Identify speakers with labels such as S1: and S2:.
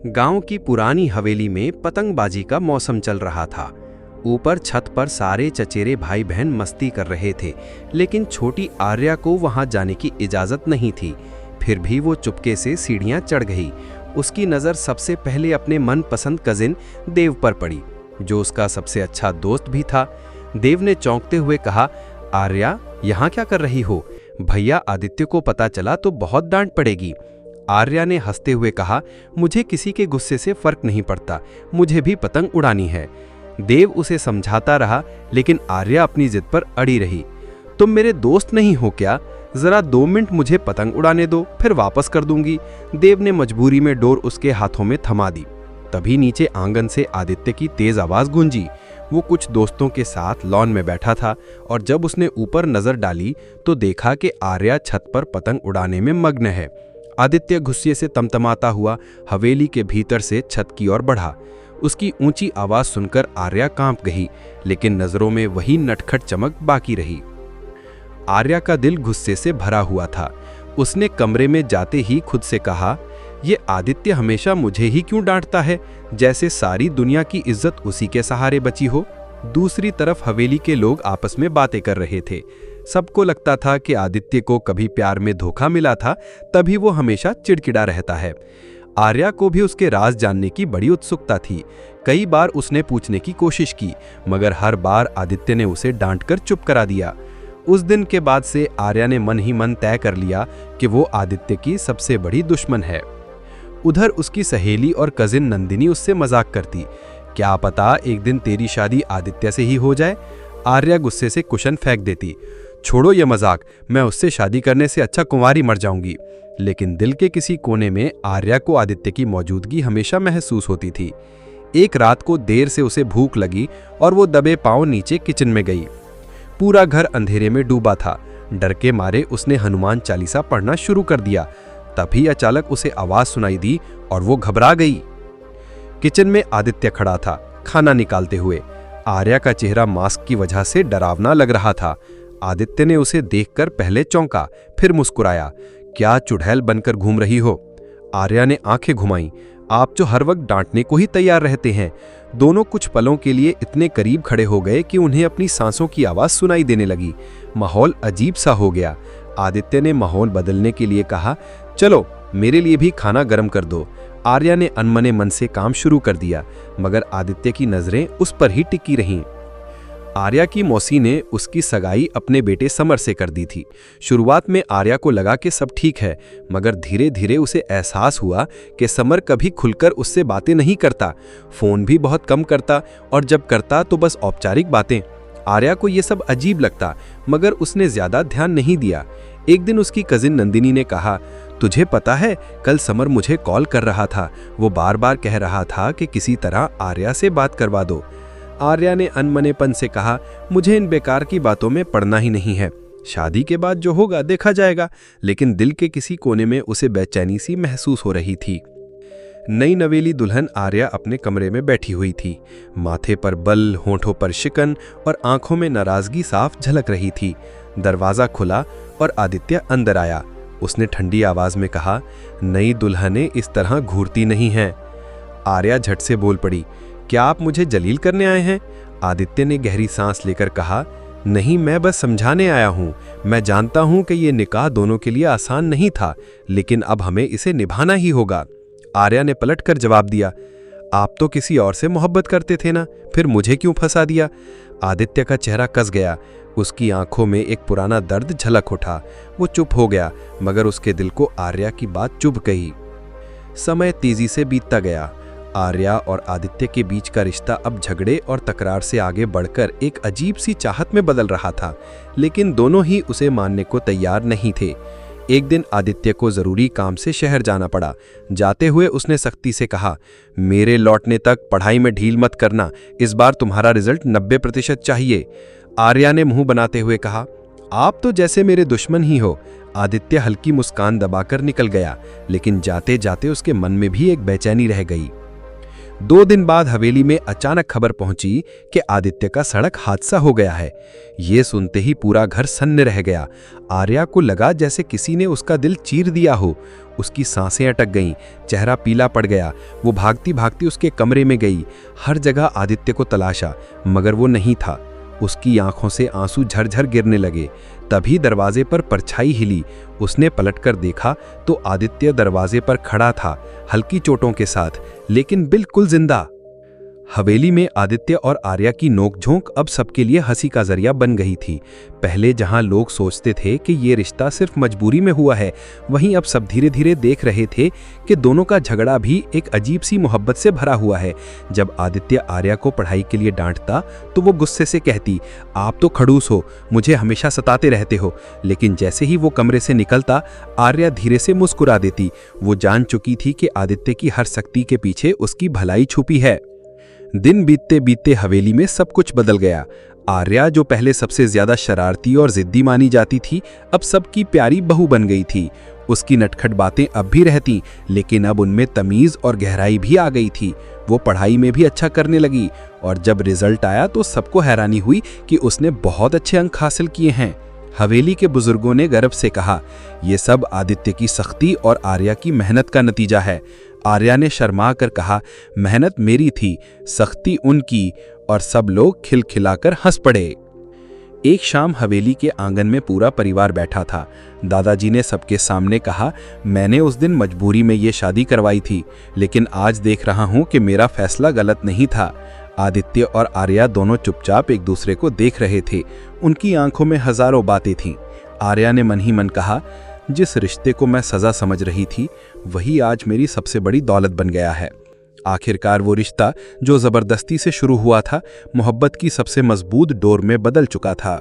S1: गांव की पुरानी हवेली में पतंगबाजी का मौसम चल रहा था। ऊपर छत पर सारे चचेरे भाई बहन मस्ती कर रहे थे, लेकिन छोटी आर्या को वहां जाने की इजाजत नहीं थी। फिर भी वो चुपके से सीढ़ियां चढ़ गई। उसकी नज़र सबसे पहले अपने मनपसंद कजिन देव पर पड़ी, जो उसका सबसे अच्छा दोस्त भी था। देव ने चौंकते हुए कहा, आर्या, यहाँ क्या कर रही हो? भैया आदित्य को पता चला तो बहुत डांट पड़ेगी। आर्या ने हंसते हुए कहा, मुझे किसी के गुस्से से फर्क नहीं पड़ता, मुझे भी पतंग उड़ानी है। देव उसे समझाता रहा, लेकिन आर्या अपनी जिद पर अड़ी रही। तुम मेरे दोस्त नहीं हो क्या? जरा 2 मिनट मुझे पतंग उड़ाने दो, फिर वापस कर दूंगी। देव ने मजबूरी में डोर उसके हाथों में थमा दी। तभी नीचे आंगन से आदित्य की तेज आवाज गूंजी। वो कुछ दोस्तों के साथ लॉन में बैठा था, और जब उसने ऊपर नजर डाली तो देखा कि आर्या छत पर पतंग उड़ाने में मग्न है। आदित्य गुस्से से तमतमाता हुआ हवेली के भीतर से छत की ओर बढ़ा। उसकी ऊंची आवाज सुनकर आर्या कांप गई, लेकिन नजरों में वही नटखट चमक बाकी रही। आर्या का दिल गुस्से से भरा हुआ था। उसने कमरे में जाते ही खुद से कहा, ये आदित्य हमेशा मुझे ही क्यों डांटता है, जैसे सारी दुनिया की इज्जत उसी के सहारे बची हो। दूसरी तरफ हवेली के लोग आपस में बातें कर रहे थे। सबको लगता था कि आदित्य को कभी प्यार में धोखा मिला था, तभी वो हमेशा चिड़चिड़ा रहता है। आर्या को भी उसके राज जानने की बड़ी उत्सुकता थी। कई बार उसने पूछने की कोशिश की, मगर हर बार आदित्य ने उसे डांटकर चुप करा दिया। उस दिन के बाद से आर्या ने मन ही मन तय कर लिया कि वो आदित्य की सबसे बड़ी दुश्मन है। उधर उसकी सहेली और कजिन नंदिनी उससे मजाक करती, क्या पता एक दिन तेरी शादी आदित्य से ही हो जाए। आर्या गुस्से से कुशन फेंक देती, छोड़ो ये मजाक, मैं उससे शादी करने से अच्छा कुंवारी मर जाऊंगी। लेकिन दिल के किसी कोने में आर्या को आदित्य की मौजूदगी हमेशा महसूस होती थी। एक रात को देर से उसे भूख लगी और वो दबे पांव नीचे किचन में गई। पूरा घर अंधेरे में डूबा था। डर के मारे उसने हनुमान चालीसा पढ़ना शुरू कर दिया। तभी अचानक उसे आवाज सुनाई दी और वो घबरा गई। किचन में आदित्य खड़ा था, खाना निकालते हुए। आर्या का चेहरा मास्क की वजह से डरावना लग रहा था। आदित्य ने उसे देखकर पहले चौंका, फिर मुस्कुराया। क्या चुड़ैल बनकर घूम रही हो? आर्या ने आंखें घुमाई। आप जो हर वक्त डांटने को ही तैयार रहते हैं। दोनों कुछ पलों के लिए इतने करीब खड़े हो गए कि उन्हें अपनी सांसों की आवाज सुनाई देने लगी। माहौल अजीब सा हो गया। आदित्य ने माहौल बदलने के लिए कहा, चलो मेरे लिए भी खाना गर्म कर दो। आर्या ने अनमने मन से काम शुरू कर दिया, मगर आदित्य की नजरें उस पर ही टिकी रहीं। आर्या की मौसी ने उसकी सगाई अपने बेटे समर से कर दी थी। शुरुआत में आर्या को लगा कि सब ठीक है, मगर धीरे धीरे उसे एहसास हुआ कि समर कभी खुलकर उससे बातें नहीं करता, फोन भी बहुत कम करता, और जब करता तो बस औपचारिक बातें। आर्या को यह सब अजीब लगता, मगर उसने ज्यादा ध्यान नहीं दिया। एक दिन उसकी कजिन नंदिनी ने कहा, तुझे पता है कल समर मुझे कॉल कर रहा था, वो बार बार कह रहा था कि किसी तरह आर्या से बात करवा दो। आर्या ने अनमनेपन से कहा, मुझे इन बेकार की बातों में पड़ना ही नहीं है, शादी के बाद जो होगा देखा जाएगा। लेकिन दिल के किसी कोने में उसे बेचैनी सी महसूस हो रही थी। नई नवेली दुल्हन आर्या अपने कमरे में बैठी हुई थी। माथे पर बल, होंठों पर शिकन और आंखों में नाराजगी साफ झलक रही थी। दरवाजा खुला और आदित्य अंदर आया। उसने ठंडी आवाज में कहा, नई दुल्हनें इस तरह घूरती नहीं हैं। आर्या झट से बोल पड़ी, क्या आप मुझे जलील करने आए हैं? आदित्य ने गहरी सांस लेकर कहा, नहीं, मैं बस समझाने आया हूं। मैं जानता हूं कि ये निकाह दोनों के लिए आसान नहीं था, लेकिन अब हमें इसे निभाना ही होगा। आर्या ने पलटकर जवाब दिया, आप तो किसी और से मोहब्बत करते थे ना, फिर मुझे क्यों फंसा दिया? आदित्य का चेहरा कस गया। उसकी आंखों में एक पुराना दर्द झलक उठा। वो चुप हो गया, मगर उसके दिल को आर्या की बात चुभ गई। समय तेजी से बीतता गया। आर्या और आदित्य के बीच का रिश्ता अब झगड़े और तकरार से आगे बढ़कर एक अजीब सी चाहत में बदल रहा था, लेकिन दोनों ही उसे मानने को तैयार नहीं थे। एक दिन आदित्य को जरूरी काम से शहर जाना पड़ा। जाते हुए उसने सख्ती से कहा, मेरे लौटने तक पढ़ाई में ढील मत करना, इस बार तुम्हारा रिजल्ट 90% चाहिए। आर्या ने मुंह बनाते हुए कहा, आप तो जैसे मेरे दुश्मन ही हो। आदित्य हल्की मुस्कान दबाकर निकल गया, लेकिन जाते जाते उसके मन में भी एक बेचैनी रह गई। 2 दिन बाद हवेली में अचानक खबर पहुंची कि आदित्य का सड़क हादसा हो गया है। ये सुनते ही पूरा घर सन्न रह गया। आर्या को लगा जैसे किसी ने उसका दिल चीर दिया हो। उसकी सांसें अटक गईं, चेहरा पीला पड़ गया। वो भागती भागती उसके कमरे में गई, हर जगह आदित्य को तलाशा, मगर वो नहीं था। उसकी आंखों से आंसू झरझर गिरने लगे। तभी दरवाजे पर परछाई हिली। उसने पलटकर देखा तो आदित्य दरवाजे पर खड़ा था, हल्की चोटों के साथ, लेकिन बिल्कुल जिंदा। हवेली में आदित्य और आर्या की नोकझोंक अब सबके लिए हंसी का जरिया बन गई थी। पहले जहां लोग सोचते थे कि ये रिश्ता सिर्फ मजबूरी में हुआ है, वहीं अब सब धीरे धीरे देख रहे थे कि दोनों का झगड़ा भी एक अजीब सी मोहब्बत से भरा हुआ है। जब आदित्य आर्या को पढ़ाई के लिए डांटता तो वो गुस्से से कहती, आप तो खड़ूस हो, मुझे हमेशा सताते रहते हो। लेकिन जैसे ही वो कमरे से निकलता, आर्या धीरे से मुस्कुरा देती। वो जान चुकी थी कि आदित्य की हर सख्ती के पीछे उसकी भलाई छुपी है। दिन बीतते बीतते हवेली में सब कुछ बदल गया। आर्या, जो पहले सबसे ज्यादा शरारती और जिद्दी मानी जाती थी, अब सबकी प्यारी बहू बन गई थी। उसकी नटखट बातें अब भी रहती, लेकिन अब उनमें तमीज और गहराई भी आ गई थी। वो पढ़ाई में भी अच्छा करने लगी और जब रिजल्ट आया तो सबको हैरानी हुई कि उसने बहुत अच्छे अंक हासिल किए हैं। हवेली के बुजुर्गों ने गर्व से कहा, यह सब आदित्य की सख्ती और आर्या की मेहनत का नतीजा है। आर्या ने शर्मा कर कहा, मेहनत मेरी थी, सख्ती उनकी, और सब लोग खिलखिलाकर हंस पड़े। एक शाम हवेली के आंगन में पूरा परिवार बैठा था। दादाजी ने सबके सामने कहा, मैंने उस दिन मजबूरी में ये शादी करवाई थी, लेकिन आज देख रहा हूं कि मेरा फैसला गलत नहीं था। आदित्य और आर्या दोनों चुपचाप एक दूसरे को देख रहे थे। उनकी आंखों में हजारों बातें थीं। आर्या ने मन ही मन कहा, जिस रिश्ते को मैं सजा समझ रही थी, वही आज मेरी सबसे बड़ी दौलत बन गया है। आखिरकार वो रिश्ता जो जबरदस्ती से शुरू हुआ था, मोहब्बत की सबसे मजबूत डोर में बदल चुका था।